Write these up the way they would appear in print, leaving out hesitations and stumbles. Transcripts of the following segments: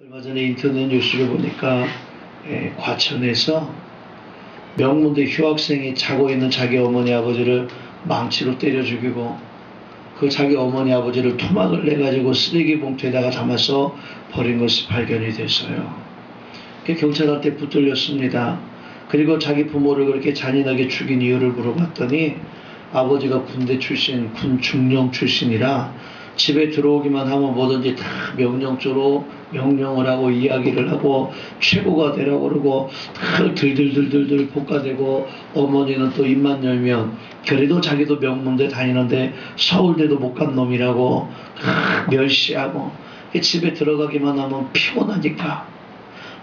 얼마 전에 인터넷 뉴스를 보니까 과천에서 명문대 휴학생이 자고 있는 자기 어머니 아버지를 망치로 때려 죽이고 그 자기 어머니 아버지를 토막을 내가지고 쓰레기 봉투에다가 담아서 버린 것이 발견이 됐어요. 경찰한테 붙들렸습니다. 그리고 자기 부모를 그렇게 잔인하게 죽인 이유를 물어봤더니 아버지가 군대 출신, 군 중령 출신이라 집에 들어오기만 하면 뭐든지 다 명령조로 명령을 하고 이야기를 하고 최고가 되라고 그러고 다 들들들들들 볶아대고 어머니는 또 입만 열면 그래도 자기도 명문대 다니는데 서울대도 못 간 놈이라고 멸시하고 집에 들어가기만 하면 피곤하니까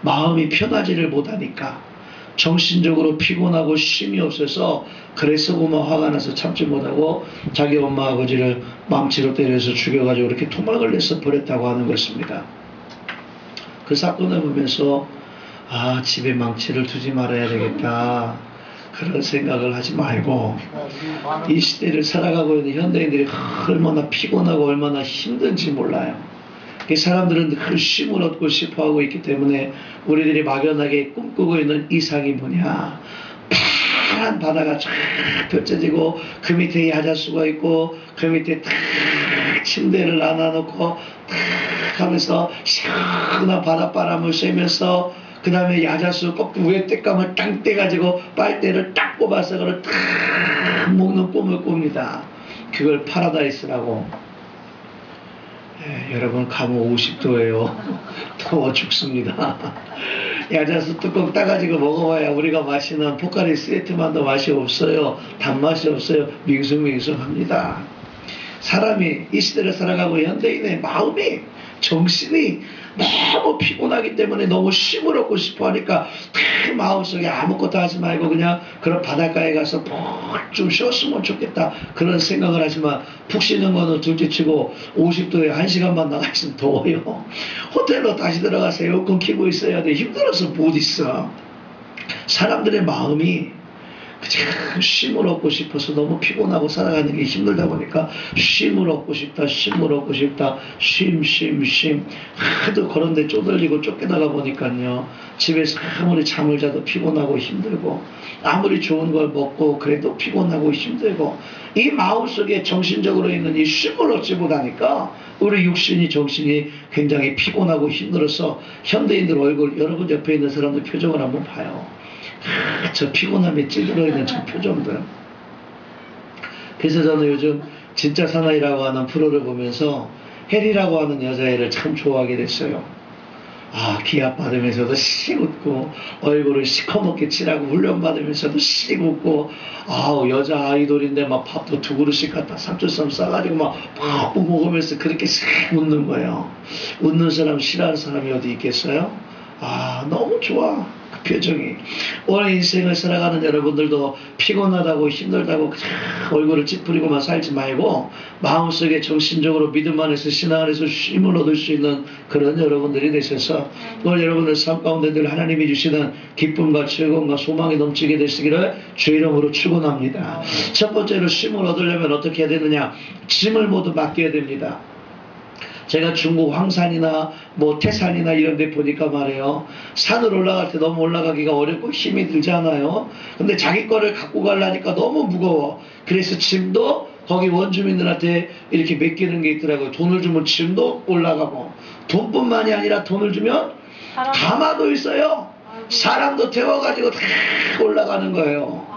마음이 편하지를 못하니까 정신적으로 피곤하고 쉼이 없어서 그래서 보면 화가 나서 참지 못하고 자기 엄마 아버지를 망치로 때려서 죽여가지고 이렇게 토막을 내서 버렸다고 하는 것입니다. 그 사건을 보면서 집에 망치를 두지 말아야 되겠다 그런 생각을 하지 말고 이 시대를 살아가고 있는 현대인들이 얼마나 피곤하고 얼마나 힘든지 몰라요. 사람들은 늘 쉼을 얻고 싶어하고 있기 때문에 우리들이 막연하게 꿈꾸고 있는 이상이 뭐냐, 파란 바다가 쫙 펼쳐지고 그 밑에 야자수가 있고 그 밑에 탁 침대를 놔놓고 탁 하면서 시원한 바닷바람을 쐬면서 그 다음에 야자수 위에 떼감을 땅 떼가지고 빨대를 딱 뽑아서 그걸 탁 먹는 꿈을 꿉니다. 그걸 파라다이스라고. 여러분 가면 50도예요. 더워 죽습니다. 야자수 뚜껑 따가지고 먹어봐야 우리가 마시는 포카리 스웨트만도 맛이 없어요. 단맛이 없어요. 밍숭밍숭합니다. 사람이 이 시대를 살아가고 현대인의 마음이 정신이 너무 피곤하기 때문에 너무 쉼을 얻고 싶어 하니까 그 마음속에 아무것도 하지 말고 그냥 그런 바닷가에 가서 푹 좀 쉬었으면 좋겠다 그런 생각을 하지만 푹 쉬는 거는 둘째치고 50도에 1시간만 나가 있으면 더워요. 호텔로 다시 들어가서 에어컨 켜고 있어야 돼. 힘들어서 못 있어. 사람들의 마음이 그냥 쉼을 얻고 싶어서 너무 피곤하고 살아가는 게 힘들다 보니까 쉼을 얻고 싶다, 쉼을 얻고 싶다, 쉼. 하도 그런데 쪼들리고 쫓겨나가 보니까요. 집에서 아무리 잠을 자도 피곤하고 힘들고 아무리 좋은 걸 먹고 그래도 피곤하고 힘들고 이 마음속에 정신적으로 있는 이 쉼을 얻지 못하니까 우리 육신이 정신이 굉장히 피곤하고 힘들어서 현대인들 얼굴 여러분 옆에 있는 사람들 표정을 한번 봐요. 저 피곤함에 찌들어 있는 저 표정들. 그래서 저는 요즘 진짜 사나이라고 하는 프로를 보면서 혜리라고 하는 여자애를 참 좋아하게 됐어요. 기합 받으면서도 씩 웃고 얼굴을 시커멓게 칠하고 훈련 받으면서도 씩 웃고 여자 아이돌인데 막 밥도 2그릇씩 갖다 삼초쌈 싸가지고 막 푹푹 먹으면서 그렇게 씩 웃는 거예요. 웃는 사람 싫어하는 사람이 어디 있겠어요? 너무 좋아. 그 표정이. 오늘 인생을 살아가는 여러분들도 피곤하다고 힘들다고 얼굴을 찌푸리고만 살지 말고 마음속에 정신적으로 믿음 안에서 신앙 안에서 쉼을 얻을 수 있는 그런 여러분들이 되셔서 오늘 여러분들 삶 가운데 늘 하나님이 주시는 기쁨과 즐거움과 소망이 넘치게 되시기를 주 이름으로 축원합니다. 첫 번째로 쉼을 얻으려면 어떻게 해야 되느냐? 짐을 모두 맡겨야 됩니다. 제가 중국 황산이나 태산이나 이런 데 보니까 말이에요. 산을 올라갈 때 너무 올라가기가 어렵고 힘이 들잖아요. 근데 자기 거를 갖고 가려니까 너무 무거워. 그래서 짐도 거기 원주민들한테 이렇게 맡기는 게 있더라고요. 돈을 주면 짐도 올라가고 돈뿐만이 아니라 돈을 주면 가마도 있어요. 사람도 태워가지고 다 올라가는 거예요.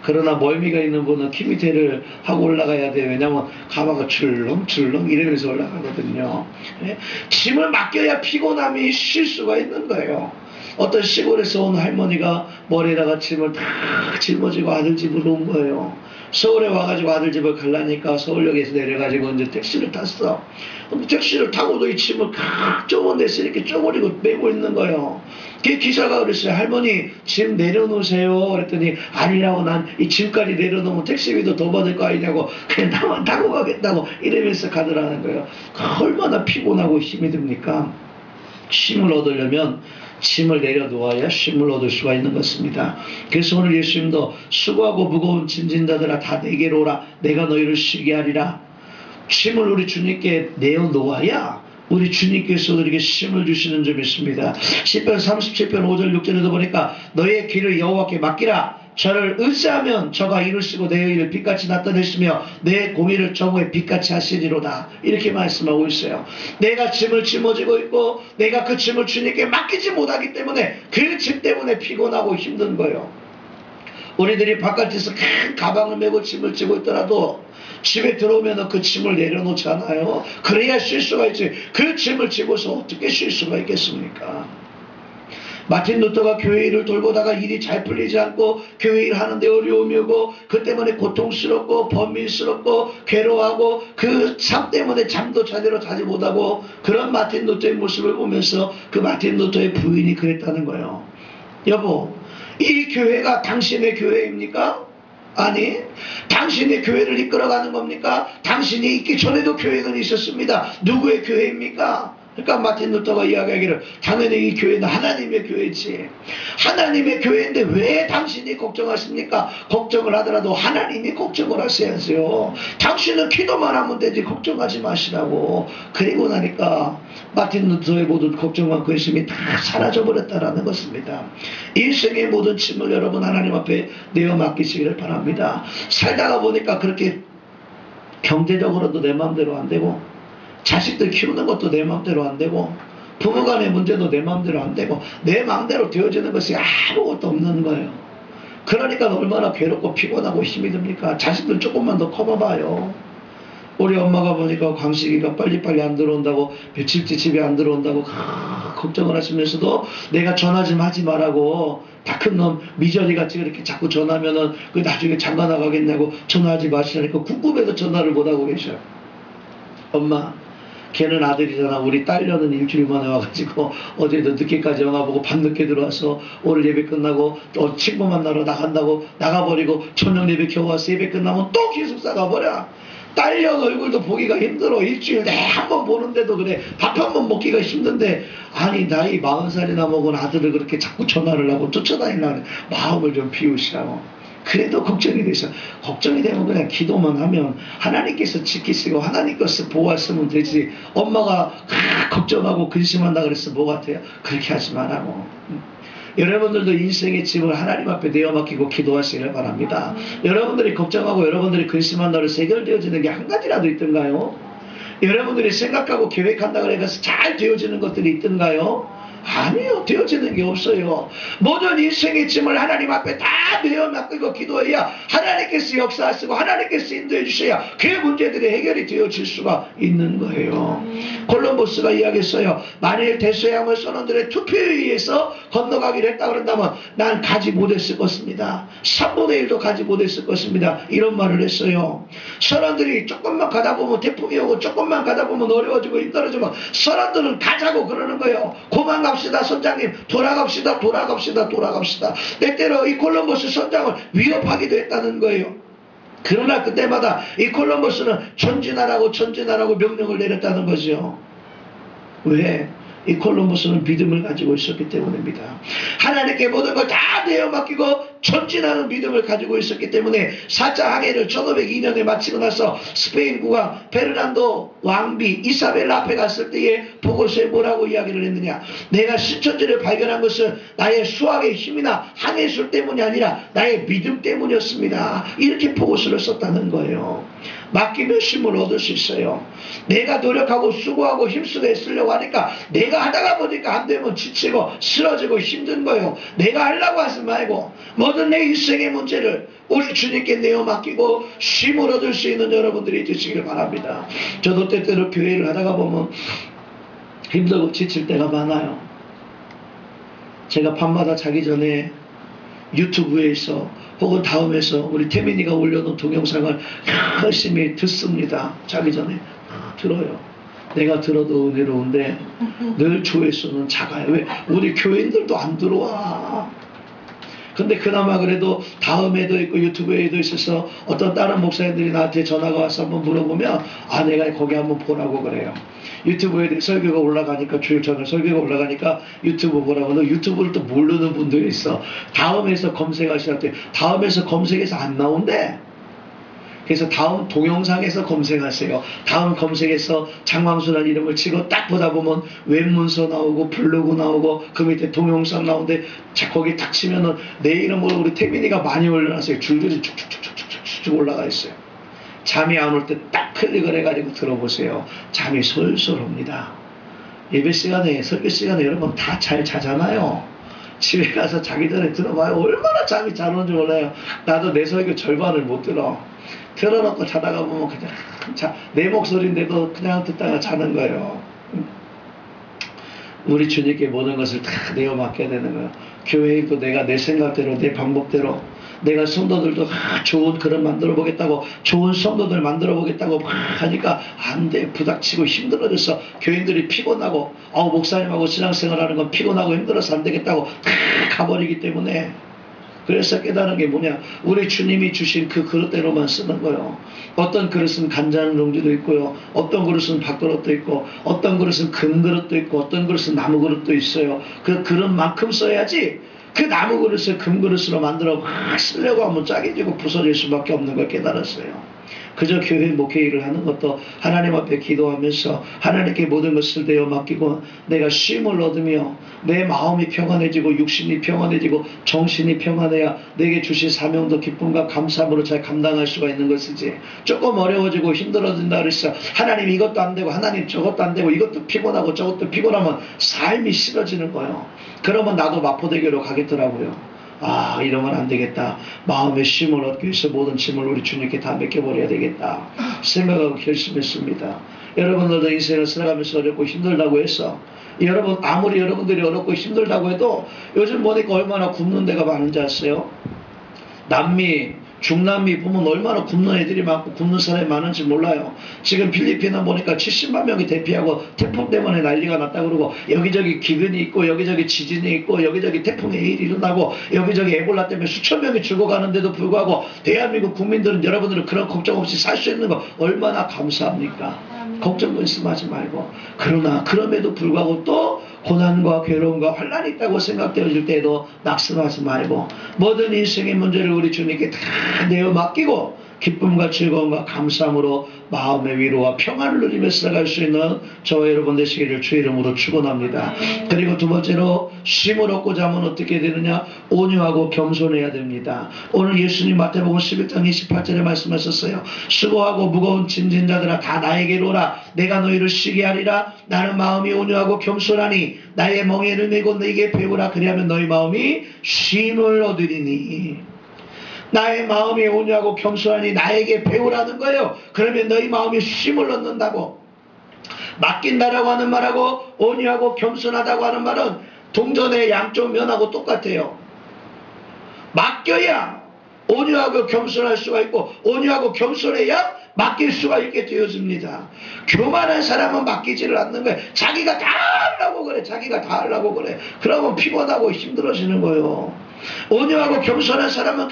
그러나 멀미가 있는 분은 키 밑에를 하고 올라가야 돼요. 왜냐하면 가마가 출렁출렁 이러면서 올라가거든요. 짐을 맡겨야 피곤함이 쉴 수가 있는 거예요. 어떤 시골에서 온 할머니가 머리에다가 짐을 다 짊어지고 아들 집으로 온 거예요. 서울에 와가지고 아들 집을 가려니까 서울역에서 내려가지고 이제 택시를 탔어. 택시를 타고도 이 짐을 각 좁은 데서 이렇게 쪼그리고 메고 있는 거예요. 그 기사가 그랬어요. 할머니 짐 내려놓으세요. 그랬더니 아니라고 난 이 짐까지 내려놓으면 택시비도 더 받을 거 아니냐고 그냥 나만 타고 가겠다고 이러면서 가더라는 거예요. 얼마나 피곤하고 힘이 듭니까? 쉼을 얻으려면 짐을 내려놓아야 쉼을 얻을 수가 있는 것입니다. 그래서 오늘 예수님도 수고하고 무거운 짐진 자들아 다 내게로 오라 내가 너희를 쉬게 하리라. 짐을 우리 주님께 내어놓아야 우리 주님께서 우리에게 힘을 주시는 점이 있습니다. 시편 37편 5절 6절에도 보니까 너의 길을 여호와께 맡기라. 저를 의지하면 저가 이루시고 내 일을 빛같이 나타내시며 내 공의를 정오에 빛같이 하시리로다. 이렇게 말씀하고 있어요. 내가 짐을 짊어지고 있고 내가 그 짐을 주님께 맡기지 못하기 때문에 그 짐 때문에 피곤하고 힘든 거예요. 우리들이 바깥에서 큰 가방을 메고 짐을 지고 있더라도 집에 들어오면 그 짐을 내려놓잖아요. 그래야 쉴 수가 있지. 그 짐을 지고서 어떻게 쉴 수가 있겠습니까? 마틴 루터가 교회 일을 돌보다가 일이 잘 풀리지 않고 교회 일 하는데 어려움이 오고 그 때문에 고통스럽고 번민스럽고 괴로워하고 그 삶 때문에 잠도 제대로 자지 못하고 그런 마틴 루터의 모습을 보면서 그 마틴 루터의 부인이 그랬다는 거예요. 여보, 이 교회가 당신의 교회입니까? 아니, 당신의 교회를 이끌어가는 겁니까? 당신이 있기 전에도 교회는 있었습니다. 누구의 교회입니까? 그러니까 마틴 루터가 이야기하기를 당연히 이 교회는 하나님의 교회지. 하나님의 교회인데 왜 당신이 걱정하십니까? 걱정을 하더라도 하나님이 걱정을 하셔야죠. 당신은 기도만 하면 되지 걱정하지 마시라고. 그리고 나니까 마틴 루터의 모든 걱정과 근심이 다 사라져버렸다라는 것입니다. 인생의 모든 짐을 여러분 하나님 앞에 내어 맡기시기를 바랍니다. 살다가 보니까 그렇게 경제적으로도 내 마음대로 안 되고 자식들 키우는 것도 내 마음대로 안 되고 부부간의 문제도 내 마음대로 안 되고 내 마음대로 되어지는 것이 아무것도 없는 거예요. 그러니까 얼마나 괴롭고 피곤하고 힘이 듭니까? 자식들 조금만 더 커봐봐요. 우리 엄마가 보니까 광식이가 빨리빨리 안 들어온다고 며칠째 집에 안 들어온다고 걱정을 하시면서도 내가 전화 좀 하지 말라고 다 큰 놈 미저리같이 그렇게 자꾸 전화하면은 그 나중에 장가 나가겠냐고 전화하지 마시라니까 궁금해도 전화를 못하고 계셔요. 엄마, 걔는 아들이잖아. 우리 딸녀는 일주일 만에 와가지고 어제도 늦게까지 영화 보고 밤늦게 들어와서 오늘 예배 끝나고 또 친구 만나러 나간다고 나가버리고 저녁 예배 겨우 와서 예배 끝나면 또 기숙사 가버려. 딸년 얼굴도 보기가 힘들어. 일주일에 한 번 보는데도 그래. 밥 한 번 먹기가 힘든데 아니 나이 40살이나 먹은 아들을 그렇게 자꾸 전화를 하고 쫓아다니려는 마음을 좀 비우시라고. 그래도 걱정이 돼서 걱정이 되면 그냥 기도만 하면 하나님께서 지키시고 하나님께서 보호하시면 되지. 엄마가 걱정하고 근심한다 그래서 뭐 같아요? 그렇게 하지 말라고. 여러분들도 인생의 짐을 하나님 앞에 내어 맡기고 기도하시길 바랍니다. 여러분들이 걱정하고 여러분들이 근심한다고 해서 해결되어지는 게 한 가지라도 있던가요? 여러분들이 생각하고 계획한다고 해서 잘 되어지는 것들이 있던가요? 아니요. 되어지는 게 없어요. 모든 인생의 짐을 하나님 앞에 다 내어 맡기고 기도해야 하나님께서 역사하시고 하나님께서 인도해 주셔야 그 문제들이 해결이 되어질 수가 있는 거예요. 콜럼버스가 이야기했어요. 만일 대서양을 선원들의 투표에 의해서 건너가기로 했다 그런다면 난 가지 못했을 것입니다. 3분의 1도 가지 못했을 것입니다. 이런 말을 했어요. 선원들이 조금만 가다 보면 태풍이 오고 조금만 가다 보면 어려워지고 힘들어지면 선원들은 가자고 그러는 거예요. 고만갑시다 선장님. 돌아갑시다. 때때로 이 콜럼버스 선장을 위협하기도 했다는 거예요. 그러나 그때마다 이 콜럼버스는 전진하라고 명령을 내렸다는 거죠. 왜? 이 콜럼버스는 믿음을 가지고 있었기 때문입니다. 하나님께 모든 걸 다 내어 맡기고 전진하는 믿음을 가지고 있었기 때문에 4차 항해를 1502년에 마치고 나서 스페인 국왕 페르난도 왕비 이사벨라 앞에 갔을 때에 보고서에 뭐라고 이야기를 했느냐. 내가 신천지를 발견한 것은 나의 수학의 힘이나 항해술 때문이 아니라 나의 믿음 때문이었습니다. 이렇게 보고서를 썼다는 거예요. 맡기면 힘을 얻을 수 있어요. 내가 노력하고 수고하고 힘쓰고 애쓰려고 하니까 내가 하다가 보니까 안 되면 지치고 쓰러지고 힘든 거예요. 내가 하려고 하지 말고 모든 내 인생의 문제를 우리 주님께 내어 맡기고 힘을 얻을 수 있는 여러분들이 되시길 바랍니다. 저도 때때로 교회를 하다가 보면 힘들고 지칠 때가 많아요. 제가 밤마다 자기 전에 유튜브에서 혹은 다음에서 우리 태민이가 올려놓은 동영상을 열심히 듣습니다. 자기 전에 들어요. 내가 들어도 은혜로운데 늘 조회수는 작아요. 왜? 우리 교인들도 안 들어와. 근데 그나마 그래도 다음에도 있고 유튜브에도 있어서 어떤 다른 목사님들이 나한테 전화가 와서 한번 물어보면 아 내가 거기 한번 보라고 그래요. 유튜브에 설교가 올라가니까 주일 저녁 설교가 올라가니까 유튜브 보라고. 너 유튜브를 또 모르는 분들이 있어. 다음에서 검색하시라고. 다음에서 검색해서 안 나온대. 그래서 다음 동영상에서 검색하세요. 다음 검색에서 장광수라는 이름을 치고 딱 보다 보면 웹문서 나오고 블로그 나오고 그 밑에 동영상 나오는데 거기 딱 치면은 내 이름으로 우리 태민이가 많이 올려놨어요. 줄줄이 쭉쭉쭉쭉쭉 올라가 있어요. 잠이 안 올 때 딱 클릭을 해가지고 들어보세요. 잠이 솔솔 옵니다. 예배 시간에, 설교 시간에 여러분 다 잘 자잖아요. 집에 가서 자기 전에 들어봐요. 얼마나 잠이 잘 오는지 몰라요. 나도 내 설교 절반을 못 들어. 틀어놓고 자다가 보면 그냥 내 목소리인데도 그냥 듣다가 자는 거예요. 우리 주님께 모든 것을 다 내어 맡겨야 되는 거예요. 교회도 내가 내 생각대로 내 방법대로 내가 성도들도 좋은 그릇 만들어 보겠다고 좋은 성도들 만들어 보겠다고 막 하니까 안 돼. 부닥치고 힘들어져서 교인들이 피곤하고 목사님하고 신앙생활하는 건 피곤하고 힘들어서 안 되겠다고 가버리기 때문에 그래서 깨달은 게 뭐냐. 우리 주님이 주신 그 그릇대로만 쓰는 거예요. 어떤 그릇은 간장 용기도 있고요. 어떤 그릇은 밥그릇도 있고 어떤 그릇은 금그릇도 있고 어떤 그릇은 나무 그릇도 있어요. 그 그릇만큼 써야지 그 나무 그릇을 금그릇으로 만들어 막 쓰려고 하면 짜게지고 부서질 수밖에 없는 걸 깨달았어요. 그저 교회 목회 일을 하는 것도 하나님 앞에 기도하면서 하나님께 모든 것을 내어 맡기고 내가 쉼을 얻으며 내 마음이 평안해지고 육신이 평안해지고 정신이 평안해야 내게 주신 사명도 기쁨과 감사함으로 잘 감당할 수가 있는 것이지. 조금 어려워지고 힘들어진다 그랬어. 하나님 이것도 안 되고 하나님 저것도 안 되고 이것도 피곤하고 저것도 피곤하면 삶이 싫어지는 거예요. 그러면 나도 마포대교로 가겠더라고요. 이러면 안 되겠다. 마음의 쉼을 얻기 위해서 모든 짐을 우리 주님께 다 맡겨버려야 되겠다 생각하고 결심했습니다. 여러분들도 인생을 살아가면서 어렵고 힘들다고 해서 여러분 아무리 여러분들이 어렵고 힘들다고 해도 요즘 보니까 얼마나 굶는 데가 많은지 아세요? 남미 중남미 보면 얼마나 굶는 애들이 많고 굶는 사람이 많은지 몰라요. 지금 필리핀은 보니까 70만 명이 대피하고 태풍 때문에 난리가 났다 그러고 여기저기 기근이 있고 여기저기 지진이 있고 여기저기 태풍의 일이 일어나고 여기저기 에볼라 때문에 수천 명이 죽어가는데도 불구하고 대한민국 국민들은 여러분들은 그런 걱정 없이 살 수 있는 거 얼마나 감사합니까? 걱정 근심하지 말고. 그러나 그럼에도 불구하고 또 고난과 괴로움과 환란이 있다고 생각되어질 때에도 낙심하지 말고 모든 인생의 문제를 우리 주님께 다 내어 맡기고 기쁨과 즐거움과 감사함으로 마음의 위로와 평안을 누리며 살아갈 수 있는 저와 여러분 되시기를 주의 이름으로 축원합니다. 그리고 두 번째로 쉼을 얻고자 하면 어떻게 되느냐? 온유하고 겸손해야 됩니다. 오늘 예수님 마태복음 11장 28절에 말씀하셨어요. 수고하고 무거운 짐진 자들아 다 나에게로 오라. 내가 너희를 쉬게 하리라. 나는 마음이 온유하고 겸손하니 나의 멍에를 메고 너에게 배우라. 그리하면 너희 마음이 쉼을 얻으리니. 나의 마음이 온유하고 겸손하니 나에게 배우라는 거예요. 그러면 너희 마음이 쉼을 얻는다고. 맡긴다라고 하는 말하고 온유하고 겸손하다고 하는 말은 동전의 양쪽 면하고 똑같아요. 맡겨야 온유하고 겸손할 수가 있고 온유하고 겸손해야 맡길 수가 있게 되어집니다. 교만한 사람은 맡기지를 않는 거예요. 자기가 다 하려고 그래. 자기가 다 하려고 그래. 그러면 피곤하고 힘들어지는 거예요. 온유하고 겸손한 사람은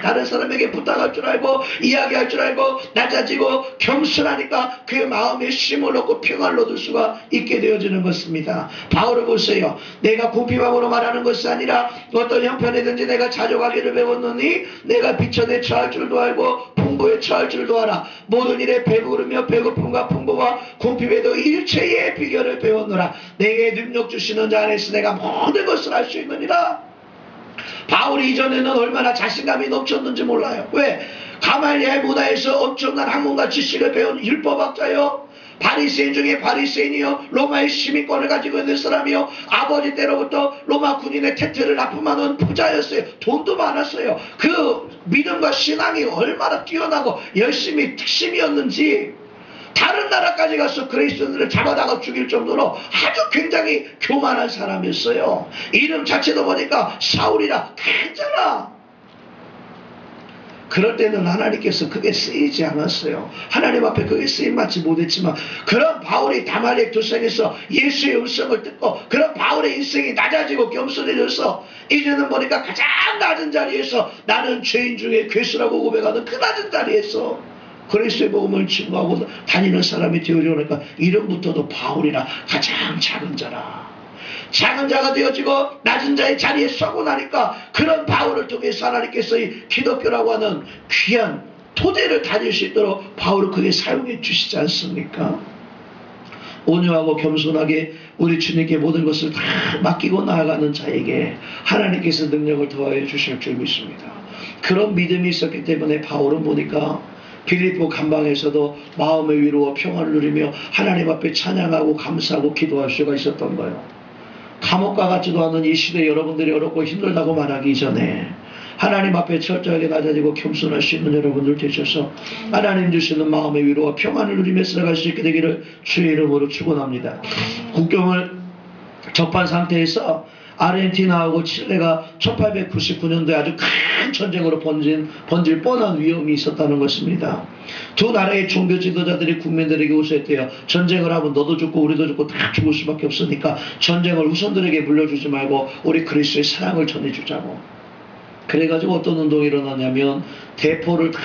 다른 사람에게 부탁할 줄 알고 이야기할 줄 알고 낮아지고 겸손하니까 그 마음에 쉼을 얻고 평안을 얻을 수가 있게 되어지는 것입니다. 바울을 보세요. 내가 궁핍함으로 말하는 것이 아니라 어떤 형편이든지 내가 자족하기를 배웠느니 내가 비천에 처할 줄도 알고 풍부에 처할 줄도 알아. 모든 일에 배부르며 배고픔과 풍부와 궁핍에도 일체의 비결을 배웠노라. 내게 능력 주시는 자 안에서 내가 모든 것을 할 수 있느니라. 바울이 이전에는 얼마나 자신감이 넘쳤는지 몰라요. 왜? 가말리엘 문화에서 엄청난 학문과 지식을 배운 율법학자요. 바리새인 중에 바리새인이요. 로마의 시민권을 가지고 있는 사람이요. 아버지 때로부터 로마 군인의 태태를 납품하는 부자였어요. 돈도 많았어요. 그 믿음과 신앙이 얼마나 뛰어나고 열심히 특심이었는지 다른 나라까지 가서 그리스도인들을 잡아다가 죽일 정도로 아주 굉장히 교만한 사람이었어요. 이름 자체도 보니까 사울이라 괜찮아. 그럴 때는 하나님께서 그게 쓰이지 않았어요. 하나님 앞에 그게 쓰임받지 못했지만 그런 바울이 다말렉 도성에서 예수의 음성을 듣고 그런 바울의 인생이 낮아지고 겸손해져서 이제는 보니까 가장 낮은 자리에서 나는 죄인 중에 괴수라고 고백하는 그 낮은 자리에서 그리스도의 복음을 증거하고 다니는 사람이 되어지니까 이름부터도 바울이라 가장 작은 자라. 작은 자가 되어지고 낮은 자의 자리에 서고 나니까 그런 바울을 통해서 하나님께서 이 기독교라고 하는 귀한 토대를 다질 수 있도록 바울을 그게 사용해 주시지 않습니까? 온유하고 겸손하게 우리 주님께 모든 것을 다 맡기고 나아가는 자에게 하나님께서 능력을 더하여 주실 줄 믿습니다. 그런 믿음이 있었기 때문에 바울은 보니까 빌립보 감방에서도 마음의 위로와 평안을 누리며 하나님 앞에 찬양하고 감사하고 기도할 수가 있었던 거예요. 감옥과 같지도 않은 이 시대에 여러분들이 어렵고 힘들다고 말하기 전에 하나님 앞에 철저하게 낮아지고 겸손할 수 있는 여러분들 되셔서 하나님 주시는 마음의 위로와 평안을 누리며 살아갈 수 있게 되기를 주의 이름으로 축원합니다. 국경을 접한 상태에서 아르헨티나하고 칠레가 1899년도에 아주 큰 전쟁으로 번질 뻔한 위험이 있었다는 것입니다. 두 나라의 종교 지도자들이 국민들에게 호소했대요. 전쟁을 하면 너도 죽고 우리도 죽고 다 죽을 수밖에 없으니까 전쟁을 후손들에게 물려주지 말고 우리 그리스도의 사랑을 전해주자고. 그래가지고 어떤 운동이 일어나냐면 대포를 다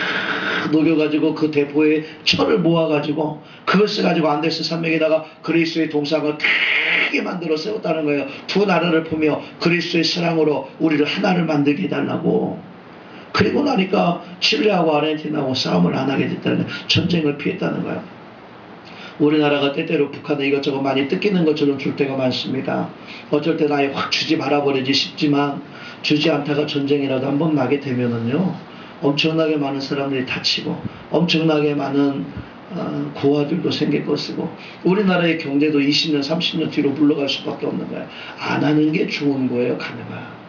녹여가지고 그 대포에 철을 모아가지고 그것을 가지고 안데스 산맥에다가 그리스도의 동상을 크게 만들어 세웠다는 거예요. 두 나라를 보며 그리스도의 사랑으로 우리를 하나를 만들게 해달라고. 그리고 나니까 칠레하고 아르헨티나하고 싸움을 안 하게 됐다는 거예요. 전쟁을 피했다는 거예요. 우리나라가 때때로 북한에 이것저것 많이 뜯기는 것처럼 줄 때가 많습니다. 어쩔 때는 아예 확 주지 말아버리지 싶지만 주지 않다가 전쟁이라도 한번 나게 되면은요 엄청나게 많은 사람들이 다치고 엄청나게 많은 고아들도 생길 것이고 우리나라의 경제도 20년 30년 뒤로 물러갈 수밖에 없는 거예요. 안 하는 게 좋은 거예요. 가능한.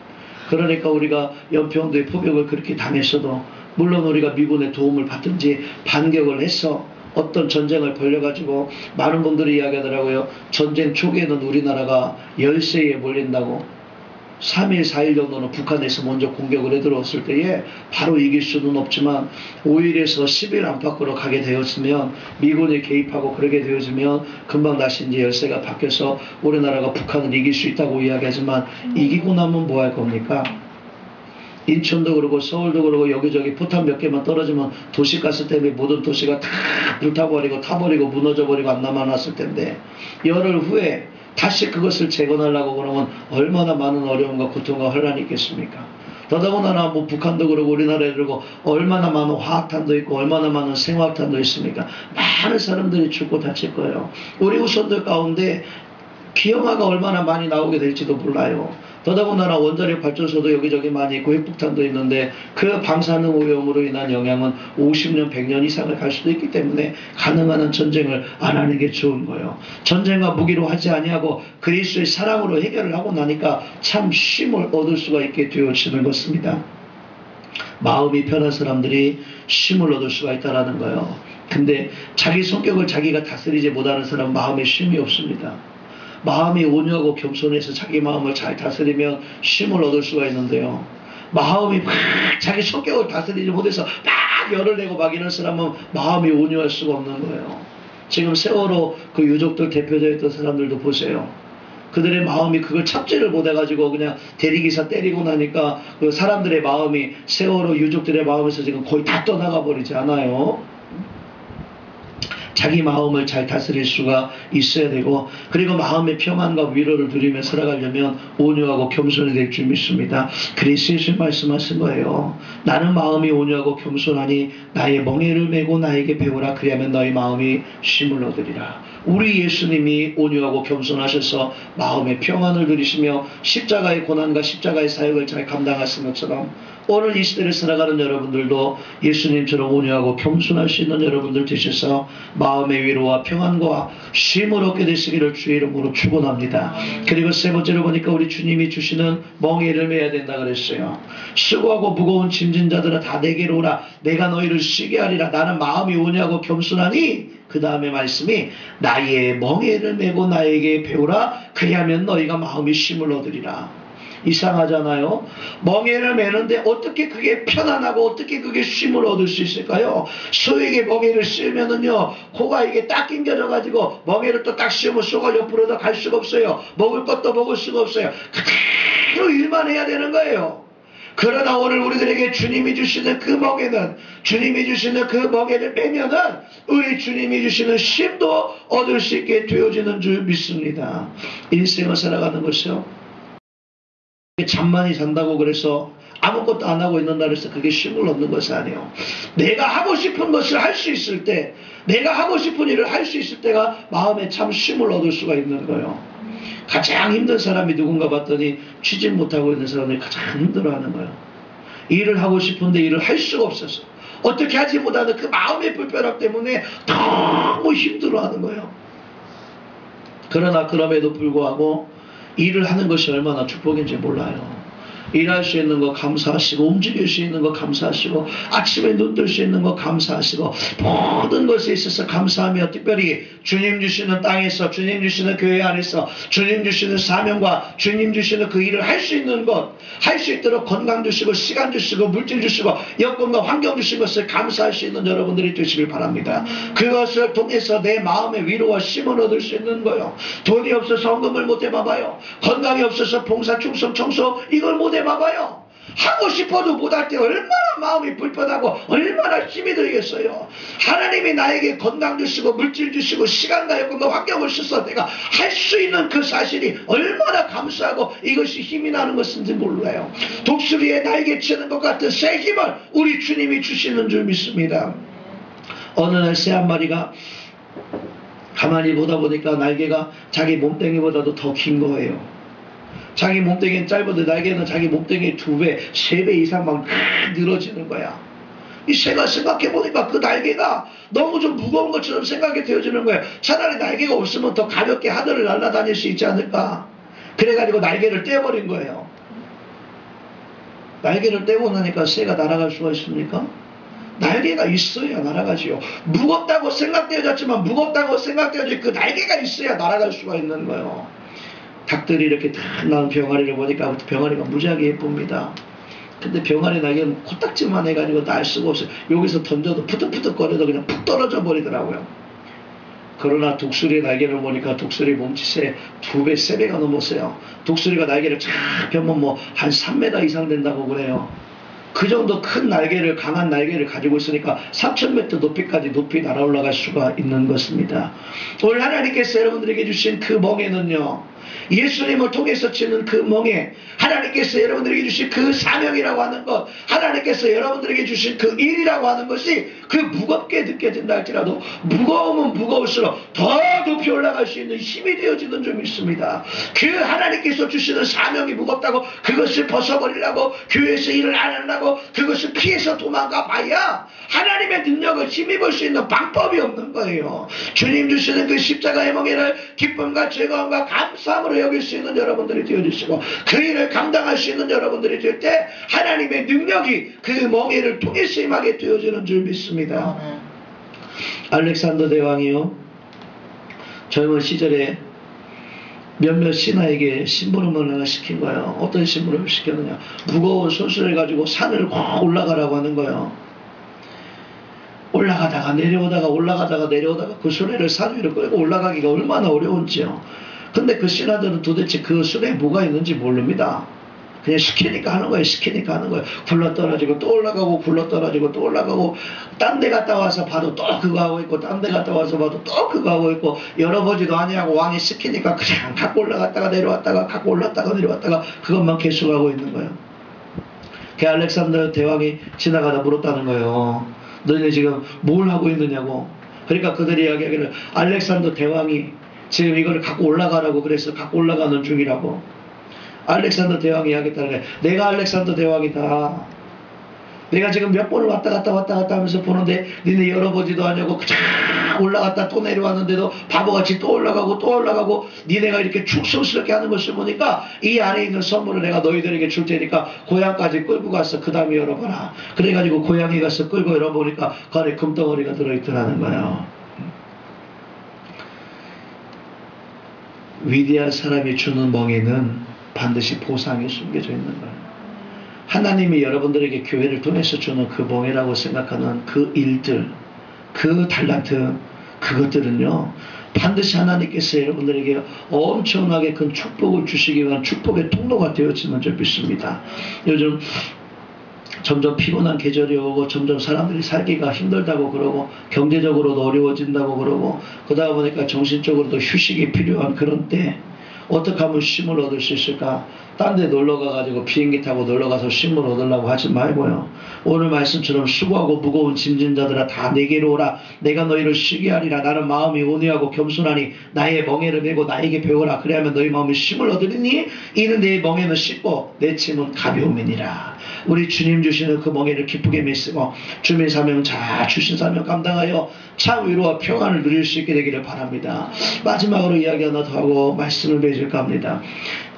그러니까 우리가 연평도의 포격을 그렇게 당했어도 물론 우리가 미군의 도움을 받든지 반격을 해서 어떤 전쟁을 벌려가지고 많은 분들이 이야기하더라고요. 전쟁 초기에는 우리나라가 열세에 몰린다고 3일 4일 정도는 북한에서 먼저 공격을 해들어왔을 때에 바로 이길 수는 없지만 5일에서 10일 안팎으로 가게 되었으면 미군이 개입하고 그러게 되어지면 금방 다시 이제 열세가 바뀌어서 우리나라가 북한을 이길 수 있다고 이야기하지만 이기고 나면 뭐 할 겁니까? 인천도 그러고 서울도 그러고 여기저기 포탄 몇 개만 떨어지면 도시가스 때문에 모든 도시가 다 불타버리고 타버리고 무너져버리고 안 남아났을 텐데 열흘 후에 다시 그것을 재건하려고 그러면 얼마나 많은 어려움과 고통과 혼란이 있겠습니까? 더더군다나 뭐 북한도 그러고 우리나라도 그러고 얼마나 많은 화학탄도 있고 얼마나 많은 생화학탄도 있습니까? 많은 사람들이 죽고 다칠 거예요. 우리 후손들 가운데 기형아가 얼마나 많이 나오게 될지도 몰라요. 더더군다나 원자력 발전소도 여기저기 많이 있고 핵폭탄도 있는데 그 방사능 오염으로 인한 영향은 50년 100년 이상을 갈 수도 있기 때문에 가능한 한 전쟁을 안 하는 게 좋은 거예요. 전쟁과 무기로 하지 아니하고 그리스도의 사랑으로 해결을 하고 나니까 참 쉼을 얻을 수가 있게 되어지는 것입니다. 마음이 편한 사람들이 쉼을 얻을 수가 있다는 거예요. 근데 자기 성격을 자기가 다스리지 못하는 사람은 마음에 쉼이 없습니다. 마음이 온유하고 겸손해서 자기 마음을 잘 다스리면 쉼을 얻을 수가 있는데요. 마음이 막 자기 성격을 다스리지 못해서 막 열을 내고 막 이런 사람은 마음이 온유할 수가 없는 거예요. 지금 세월호 그 유족들 대표자였던 사람들도 보세요. 그들의 마음이 그걸 참지를 못해가지고 그냥 대리기사 때리고 나니까 그 사람들의 마음이 세월호 유족들의 마음에서 지금 거의 다 떠나가 버리지 않아요. 자기 마음을 잘 다스릴 수가 있어야 되고 그리고 마음의 평안과 위로를 누리며 살아가려면 온유하고 겸손이 될 줄 믿습니다. 그래서 예수님 말씀하신 거예요. 나는 마음이 온유하고 겸손하니 나의 멍에를 메고 나에게 배우라. 그리하면 너희 마음이 쉼을 얻으리라. 우리 예수님이 온유하고 겸손하셔서 마음의 평안을 누리시며 십자가의 고난과 십자가의 사역을 잘 감당하신 것처럼 오늘 이 시대를 살아가는 여러분들도 예수님처럼 온유하고 겸손할 수 있는 여러분들 되셔서 마음의 위로와 평안과 쉼을 얻게 되시기를 주의 이름으로 축원합니다. 그리고 세 번째로 보니까 우리 주님이 주시는 멍에를 매야 된다 그랬어요. 수고하고 무거운 짐진 자들아 다 내게로 오라. 내가 너희를 쉬게 하리라. 나는 마음이 온유하고 겸손하니 그 다음에 말씀이 나의 멍에를 메고 나에게 배우라. 그리하면 너희가 마음이 쉼을 얻으리라. 이상하잖아요. 멍에를 매는데 어떻게 그게 편안하고 어떻게 그게 쉼을 얻을 수 있을까요? 소에게 멍에를 씌우면은요 코가 이게 딱 낑겨져 가지고 멍에를 또 딱 씌우면 소가 옆으로 더 갈 수가 없어요. 먹을 것도 먹을 수가 없어요. 그대로 일만 해야 되는 거예요. 그러나 오늘 우리들에게 주님이 주시는 그 멍에는 주님이 주시는 그 멍에를 매면은 우리 주님이 주시는 쉼도 얻을 수 있게 되어지는 줄 믿습니다. 인생을 살아가는 것이요 잠만이 잔다고 그래서 아무것도 안 하고 있는다 그래서 그게 쉼을 얻는 것이 아니에요. 내가 하고 싶은 것을 할 수 있을 때, 내가 하고 싶은 일을 할 수 있을 때가 마음에 참 쉼을 얻을 수가 있는 거예요. 가장 힘든 사람이 누군가 봤더니 취직 못하고 있는 사람들이 가장 힘들어하는 거예요. 일을 하고 싶은데 일을 할 수가 없어서 어떻게 하지 못하는 그 마음의 불편함 때문에 너무 힘들어하는 거예요. 그러나 그럼에도 불구하고 일을 하는 것이 얼마나 축복인지 몰라요. 일할 수 있는 거 감사하시고, 움직일 수 있는 거 감사하시고, 아침에 눈 뜰 수 있는 거 감사하시고, 모든 것에 있어서 감사하며, 특별히 주님 주시는 땅에서, 주님 주시는 교회 안에서, 주님 주시는 사명과 주님 주시는 그 일을 할 수 있는 것, 할 수 있도록 건강 주시고, 시간 주시고, 물질 주시고, 여건과 환경 주신 것을 감사할 수 있는 여러분들이 되시길 바랍니다. 그것을 통해서 내 마음의 위로와 쉼을 얻을 수 있는 거요. 돈이 없어서 헌금을 못 해봐봐요. 건강이 없어서 봉사, 충성, 청소 이걸 못 해봐봐요. 하고 싶어도 못할 때 얼마나 마음이 불편하고 얼마나 힘이 들겠어요. 하나님이 나에게 건강 주시고 물질 주시고 시간과 여건과 환경을 주셔서 내가 할 수 있는 그 사실이 얼마나 감사하고 이것이 힘이 나는 것인지 몰라요. 독수리에 날개 치는 것 같은 새 힘을 우리 주님이 주시는 줄 믿습니다. 어느 날 새 한 마리가 가만히 보다 보니까 날개가 자기 몸뚱이보다도 더 긴 거예요. 자기 몸뚱이는 짧은데 날개는 자기 몸뚱이의 2배, 3배 이상 막 늘어지는 거야. 이 새가 생각해보니까 그 날개가 너무 좀 무거운 것처럼 생각이 되어지는 거예요. 차라리 날개가 없으면 더 가볍게 하늘을 날아다닐 수 있지 않을까. 그래가지고 날개를 떼버린 거예요. 날개를 떼고 나니까 새가 날아갈 수가 있습니까? 날개가 있어야 날아가지요. 무겁다고 생각되어졌지만 무겁다고 생각되어질 그 날개가 있어야 날아갈 수가 있는 거예요. 닭들이 이렇게 다 나온 병아리를 보니까 병아리가 무지하게 예쁩니다. 근데 병아리 날개는 코딱지만 해가지고 날 수가 없어요. 여기서 던져도 푸득푸득 거려도 그냥 푹 떨어져 버리더라고요. 그러나 독수리의 날개를 보니까 독수리 몸짓에 2배, 3배가 넘었어요. 독수리가 날개를 쫙 펴면 뭐 한 3m 이상 된다고 그래요. 그 정도 큰 날개를, 강한 날개를 가지고 있으니까 3000m 높이까지 높이 날아 올라갈 수가 있는 것입니다. 오늘 하나님께서 여러분들에게 주신 그 멍에는요, 예수님을 통해서 치는 그 멍에 하나님께서 여러분들에게 주신 그 사명이라고 하는 것, 하나님께서 여러분들에게 주신 그 일이라고 하는 것이 그 무겁게 느껴진다 할지라도 무거우면 무거울수록 더 높이 올라갈 수 있는 힘이 되어지는 줄 믿습니다. 그 하나님께서 주시는 사명이 무겁다고 그것을 벗어버리려고 교회에서 일을 안 하려고 그것을 피해서 도망가 봐야 하나님의 능력을 힘입을 수 있는 방법이 없는 거예요. 주님 주시는 그 십자가의 멍에를 기쁨과 즐거움과 감사함으로 여길 수 있는 여러분들이 되어주시고 그 일을 감당할 수 있는 여러분들이 될 때 하나님의 능력이 그 멍에를 통해서 임하게 되어지는 줄 믿습니다. 알렉산더 대왕이요, 젊은 시절에 몇몇 신하에게 심부름을 하나 시킨 거예요. 어떤 심부름을 시켰느냐, 무거운 손수레를 가지고 산을 올라가라고 하는 거예요. 올라가다가 내려오다가 올라가다가 내려오다가 그 수레를 산 위로 끌고 올라가기가 얼마나 어려운지요. 근데 그 신하들은 도대체 그 수레에 뭐가 있는지 모릅니다. 그냥 시키니까 하는 거예요. 시키니까 하는 거예요. 굴러 떨어지고 또 올라가고 굴러 떨어지고 또 올라가고, 딴 데 갔다 와서 봐도 또 그거 하고 있고, 딴 데 갔다 와서 봐도 또 그거 하고 있고, 열어보지도 아니하고 왕이 시키니까 그냥 갖고 올라갔다가 내려왔다가 갖고 올랐다가 내려왔다가 그것만 계속하고 있는 거예요. 그 알렉산더 대왕이 지나가다 물었다는 거예요. 너희는 지금 뭘 하고 있느냐고. 그러니까 그들이 이야기하기를 알렉산더 대왕이 지금 이걸 갖고 올라가라고 그래서 갖고 올라가는 중이라고. 알렉산더 대왕이 이야기했다는 거예요. 내가 알렉산더 대왕이다. 내가 지금 몇 번을 왔다 갔다 하면서 보는데 니네 열어보지도 않냐고 그냥 올라갔다 또 내려왔는데도 바보같이 또 올라가고 니네가 이렇게 충성스럽게 하는 것을 보니까 이 안에 있는 선물을 내가 너희들에게 줄 테니까 고향까지 끌고 가서 그 다음에 열어봐라. 그래가지고 고향에 가서 끌고 열어보니까 그 안에 금덩어리가 들어있더라는 거예요. 위대한 사람이 주는 멍에는 반드시 보상이 숨겨져 있는 거예요. 하나님이 여러분들에게 교회를 통해서 주는 그 멍에라고 생각하는 그 일들, 그 달란트, 그것들은요 반드시 하나님께서 여러분들에게 엄청나게 큰 축복을 주시기 위한 축복의 통로가 되어지는 줄 믿습니다. 요즘 점점 피곤한 계절이 오고 점점 사람들이 살기가 힘들다고 그러고 경제적으로도 어려워진다고 그러고 그러다 보니까 정신적으로도 휴식이 필요한 그런 때 어떻게 하면 쉼을 얻을 수 있을까? 딴 데 놀러 가가지고 비행기 타고 놀러 가서 쉼을 얻으려고 하지 말고요. 오늘 말씀처럼 수고하고 무거운 짐진 자들아 다 내게로 오라. 내가 너희를 쉬게 하리라. 나는 마음이 온유하고 겸손하니 나의 멍에를 메고 나에게 배우라. 그래야만 너희 마음이 쉼을 얻으리니 이는 내 멍에는 쉽고 내 짐은 가벼움이니라. 우리 주님 주시는 그 멍에를 기쁘게 메쓰고 주의 사명 잘 주신 사명 감당하여 참 위로와 평안을 누릴 수 있게 되기를 바랍니다. 마지막으로 이야기 하나 더 하고 말씀을 맺을까 합니다.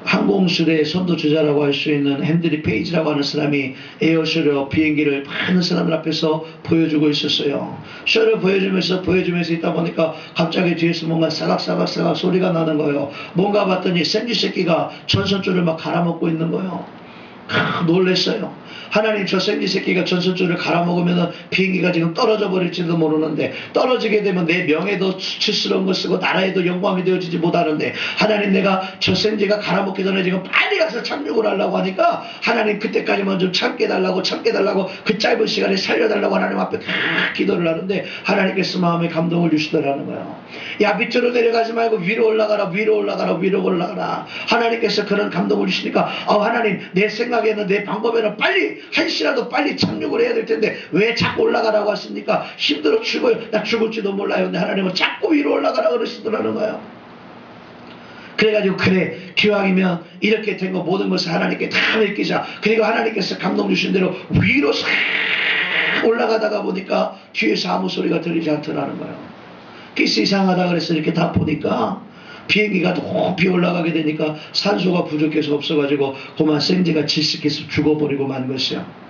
항공수의 선두주자라고 할 수 있는 핸드리 페이지라고 하는 사람이 에어쇼를 비행기를 많은 사람들 앞에서 보여주고 있었어요. 쇼를 보여주면서 있다 보니까 갑자기 뒤에서 뭔가 사각사각 소리가 나는 거예요. 뭔가 봤더니 생쥐 새끼가 전선줄을 막 갈아먹고 있는 거예요. 놀랬어요. 하나님, 저 생쥐 새끼가 전선줄을 갈아먹으면 비행기가 지금 떨어져 버릴지도 모르는데, 떨어지게 되면 내 명예도 수치스러운 걸 쓰고 나라에도 영광이 되어지지 못하는데, 하나님, 내가 저 생쥐가 갈아먹기 전에 지금 빨리 가서 착륙을 하려고 하니까 하나님 그때까지만 좀 참게 달라고 그 짧은 시간에 살려달라고 하나님 앞에 기도를 하는데 하나님께서 마음에 감동을 주시더라는 거예요. 야, 밑으로 내려가지 말고 위로 올라가라. 하나님께서 그런 감동을 주시니까 하나님, 내 생각에는 내 방법에는 빨리 한시라도 빨리 착륙을 해야 될 텐데 왜 자꾸 올라가라고 하십니까? 힘들어 죽어요. 나 죽을지도 몰라요. 근데 하나님은 자꾸 위로 올라가라 그러시더라는 거예요. 그래가지고 그래, 기왕이면 이렇게 된 거 모든 것을 하나님께 다 맡기자. 그리고 하나님께서 감동 주신 대로 위로 싹 올라가다가 보니까 뒤에서 아무 소리가 들리지 않더라는 거예요. 그래서 이상하다 그래서 이렇게 다 보니까 비행기가 높이 올라가게 되니까 산소가 부족해서 없어가지고 그만 생쥐가 질식해서 죽어버리고 만 것이야.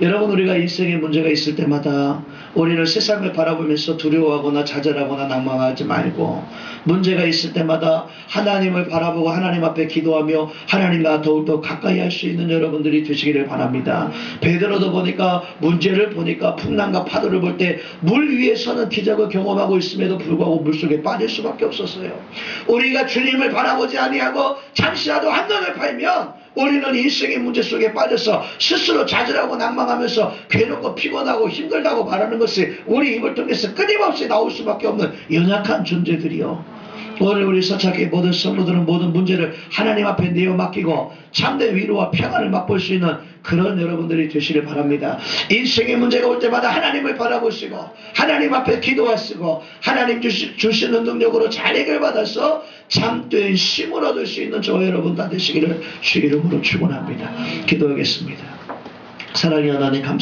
여러분, 우리가 인생에 문제가 있을 때마다 우리는 세상을 바라보면서 두려워하거나 좌절하거나 낭망하지 말고 문제가 있을 때마다 하나님을 바라보고 하나님 앞에 기도하며 하나님과 더욱더 가까이 할 수 있는 여러분들이 되시기를 바랍니다. 베드로도 보니까 문제를 보니까 풍랑과 파도를 볼 때 물 위에서는 기적을 경험하고 있음에도 불구하고 물속에 빠질 수밖에 없었어요. 우리가 주님을 바라보지 아니하고 잠시라도 한눈을 팔면 우리는 인생의 문제 속에 빠져서 스스로 좌절하고 낭망하면서 괴롭고 피곤하고 힘들다고 말하는 것이 우리 입을 통해서 끊임없이 나올 수밖에 없는 연약한 존재들이요. 오늘 우리 서착의 모든 성도들은 모든 문제를 하나님 앞에 내어 맡기고 참된 위로와 평안을 맛볼 수 있는 그런 여러분들이 되시길 바랍니다. 인생의 문제가 올 때마다 하나님을 바라보시고 하나님 앞에 기도하시고 하나님 주시는 능력으로 잘 해결받아서 참된 쉼을 얻을 수 있는 저와 여러분 다 되시기를 주 이름으로 축원합니다. 기도하겠습니다. 사랑의 하나님, 감사합니다.